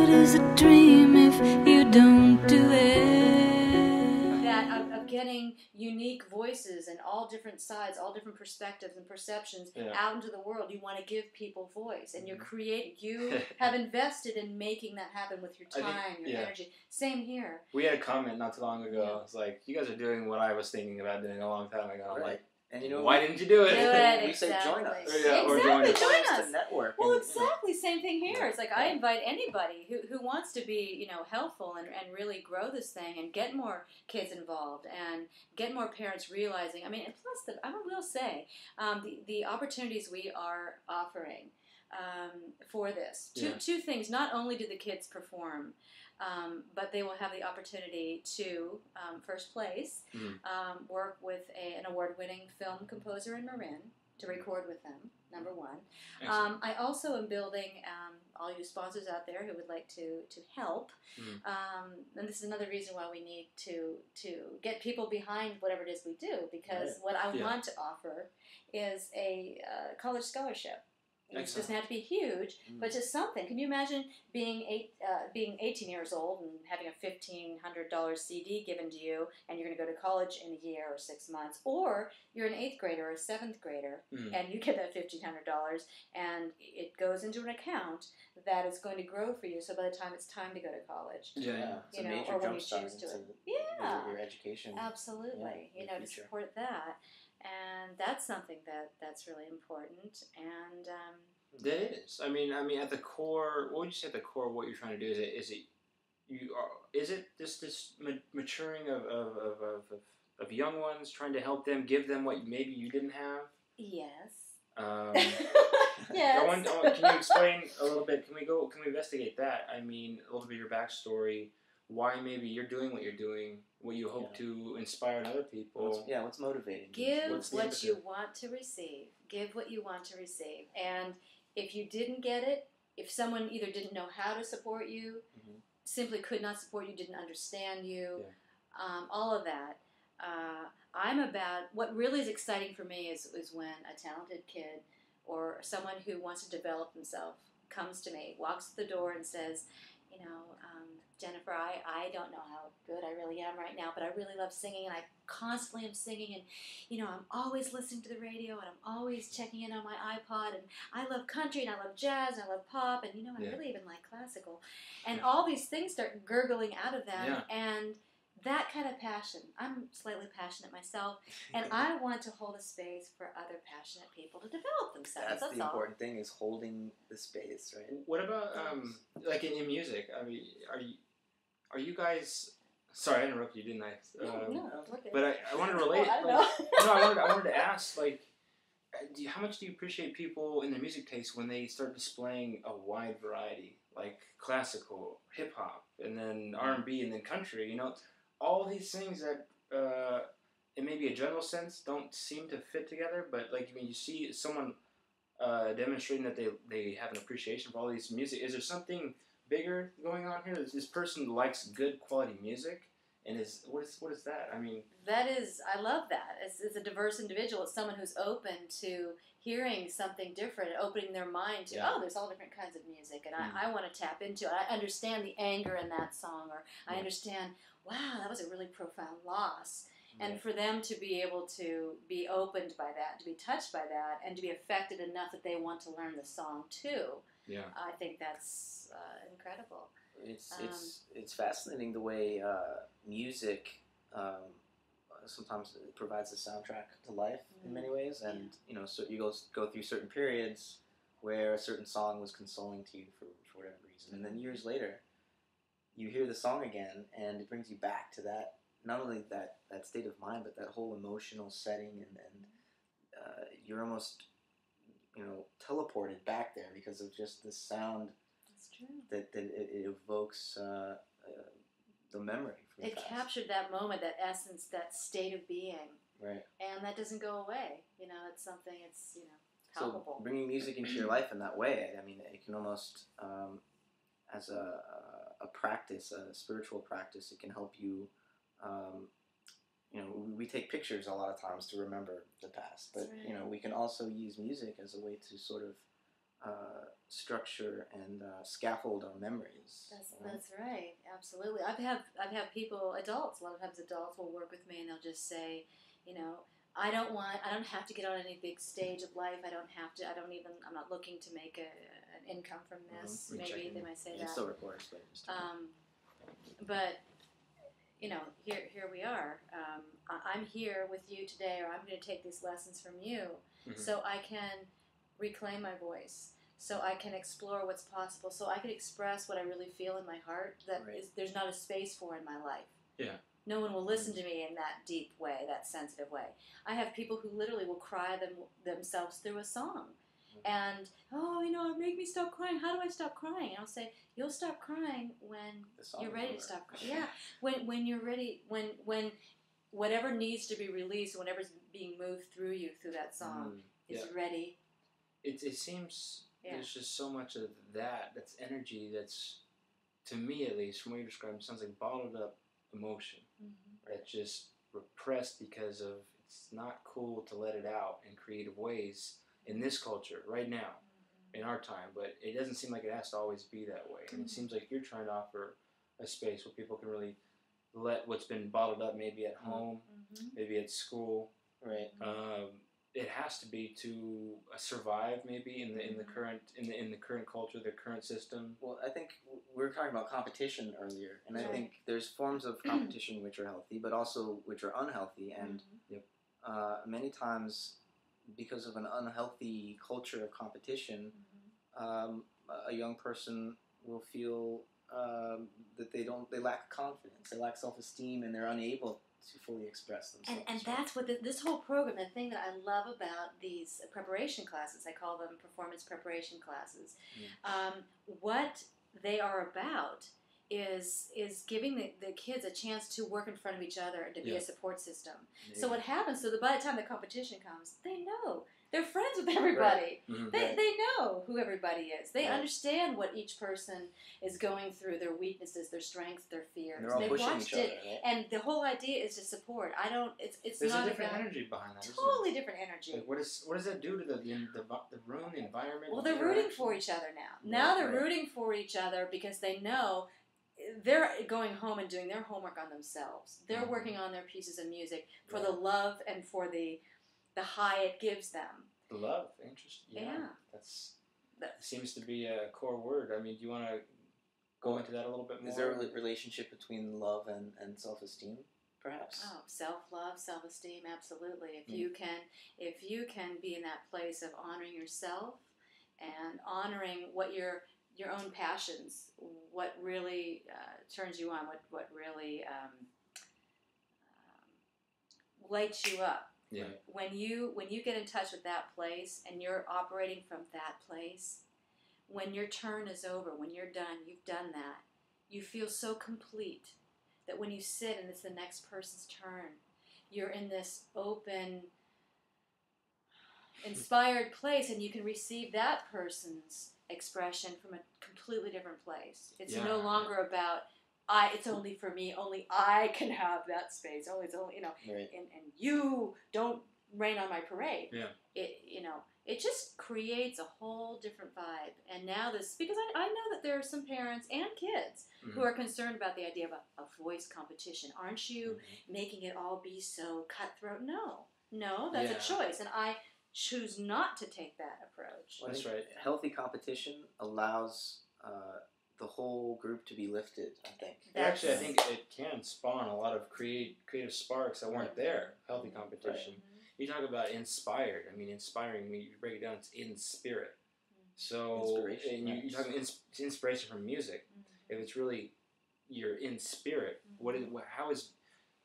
good is a dream if you don't do it. That of getting unique voices and all different sides, all different perspectives and perceptions out into the world. You want to give people voice, and you have invested in making that happen with your time, your energy. Same here. We had a comment not too long ago. It's like, you guys are doing what I was thinking about doing a long time ago. Right. Like, and you know, why didn't you do it? We say join us. Or join us. us. To network. Well, exactly. Same thing here. It's like I invite anybody who wants to be, helpful and really grow this thing and get more kids involved and get more parents realizing. I mean, and plus, I will say, the opportunities we are offering for this. Two things. Not only do the kids perform, but they will have the opportunity to, first place, work with an award-winning film composer in Marin to record with them, number one. I also am building, all you sponsors out there who would like to help, and this is another reason why we need to get people behind whatever it is we do, because what I want to offer is a college scholarship. It doesn't have to be huge, but just something. Can you imagine being 18 years old and having a $1,500 CD given to you, and you're going to go to college in a year or 6 months, or you're an 8th grader or a 7th grader, and you get that $1,500, and it goes into an account that is going to grow for you. So by the time it's time to go to college, it's a major or when you jumpstart choose to, into your education. Absolutely, to support that. And that's something that's really important. And that is. I mean, at the core, what would you say at the core of what you're trying to do? Is it this maturing of young ones, trying to help them, give them what maybe you didn't have? Yes. Yes. Can you explain a little bit? Can we investigate that? I mean, a little bit of your backstory. Why maybe you're doing what you're doing, what you hope to inspire in other people. What's motivating? Give what you want to receive. Give what you want to receive. And if you didn't get it, if someone either didn't know how to support you, simply could not support you, didn't understand you, all of that, I'm about, what really is exciting for me is when a talented kid or someone who wants to develop themselves comes to me, walks to the door and says, Jennifer, I don't know how good I really am right now, but I really love singing, and I constantly am singing, and, I'm always listening to the radio, and I'm always checking in on my iPod, and I love country, and I love jazz, and I love pop, and, I really even like classical. And all these things start gurgling out of them, and that kind of passion. I'm slightly passionate myself, and I want to hold a space for other passionate people to develop themselves. That's the important thing, is holding the space, right? What about, like in music? I mean, are you guys? Sorry, I interrupted you, didn't I? No, okay. But I wanted to relate. I wanted to ask, like, how much do you appreciate people in their music taste when they start displaying a wide variety, like classical, hip hop, and then R&B, and then country? All these things that, in maybe a general sense, don't seem to fit together. But you see someone demonstrating that they have an appreciation for all these music. Is there something bigger going on here? This person likes good quality music, and what is that? I mean, I love that. It's a diverse individual. It's someone who's open to hearing something different, opening their mind to, there's all different kinds of music, and I want to tap into it. I understand the anger in that song, or I understand, wow, that was a really profound loss. And for them to be able to be opened by that, to be touched by that, and to be affected enough that they want to learn the song too, I think that's incredible. It's fascinating the way music sometimes it provides a soundtrack to life in many ways, and so you go through certain periods where a certain song was consoling to you for whatever reason, and then years later you hear the song again, and it brings you back to that, not only that state of mind, but that whole emotional setting, and you're almost teleported back there because of just the sound. That's true. That it evokes the memory. It captured that moment, that essence, that state of being. Right. And that doesn't go away. It's something, it's, palpable. So bringing music into your life in that way, I mean, it can almost, as a practice, a spiritual practice, it can help you, we take pictures a lot of times to remember the past, but, right. We can also use music as a way to sort of structure and scaffold our memories. That's right, absolutely. I've had people, adults. A lot of times, adults will work with me, and they'll just say, I don't have to get on any big stage of life. I'm not looking to make an income from this. Maybe they might say that. It still records, but but here we are. I'm here with you today, or I'm going to take these lessons from you, so I can reclaim my voice, so I can explore what's possible, so I can express what I really feel in my heart that there's not a space for in my life. Yeah. No one will listen to me in that deep way, that sensitive way. I have people who literally will cry themselves through a song. And, make me stop crying. How do I stop crying? And I'll say, you'll stop crying when you're ready to stop crying. Yeah, when you're ready, when whatever needs to be released, whatever's being moved through you through that song is ready. It seems there's just so much of that's energy that's, to me at least, from what you're describing, sounds like bottled up emotion. That's just repressed because of it's not cool to let it out in creative ways in this culture right now, in our time. But it doesn't seem like it has to always be that way. And it seems like you're trying to offer a space where people can really let what's been bottled up, maybe at home, maybe at school. Right. It has to be to survive, maybe in the current culture, the current system. Well, I think we were talking about competition earlier, and I think there's forms of competition which are healthy, but also which are unhealthy, and many times, because of an unhealthy culture of competition, a young person will feel that they lack confidence, they lack self-esteem, and they're unable to fully express themselves. And that's what this whole program, the thing that I love about these preparation classes, I call them performance preparation classes, what they are about is giving the kids a chance to work in front of each other and to be a support system. So what happens, by the time the competition comes, they know. They're friends with everybody. They know who everybody is. They understand what each person is going through, their weaknesses, their strengths, their fears. And they're all pushing each other, right? And the whole idea is to support. It's There's not a different about, energy behind that. totally different energy. Like what does that do to the room, the environment? Well, they're rooting for each other now. Now they're rooting for each other because they know they're going home and doing their homework on themselves. They're working on their pieces of music for the love and for the high it gives them. Love, interesting. Yeah. That seems to be a core word. I mean, do you want to go into that a little bit more? Is there a relationship between love and self-esteem, perhaps? Oh, self-love, self-esteem, absolutely. If you can be in that place of honoring yourself and honoring what your own passions, what really turns you on, what really lights you up. Yeah. When you get in touch with that place and you're operating from that place, when your turn is over, when you're done, you've done that, you feel so complete that when you sit and it's the next person's turn, you're in this open, inspired place and you can receive that person's expression from a completely different place. It's no longer about it's only for me. Only I can have that space. It's only and you don't rain on my parade. Yeah. It just creates a whole different vibe. And now because I know that there are some parents and kids who are concerned about the idea of a voice competition. Aren't you making it all be so cutthroat? No, that's a choice, and I choose not to take that approach. Well, that's right. Healthy competition allows the whole group to be lifted, I think. Actually, I think it can spawn a lot of creative sparks that weren't there. Healthy competition. Right. You talk about inspired. I mean, inspiring, when you break it down, it's in spirit. So, and you're talking inspiration from music. If it's really, you're in spirit,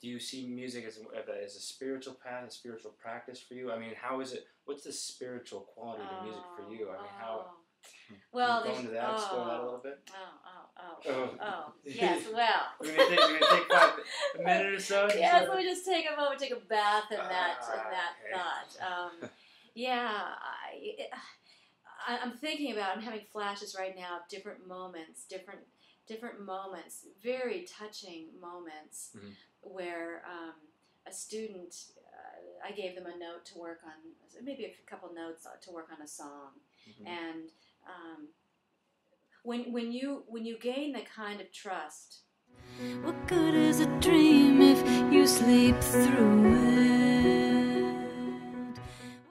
do you see music as a spiritual path, a spiritual practice for you? I mean, what's the spiritual quality of music for you? I mean, how... Well, go into that, explore that a little bit. Yes. Well, we're gonna take a minute or so. Yes, let me just take a moment, take a bath in that thought. I'm thinking about. I'm having flashes right now of different moments, very touching moments where a student. I gave them a note to work on, maybe a couple notes to work on a song, and when you gain the kind of trust. What good is a dream if you sleep through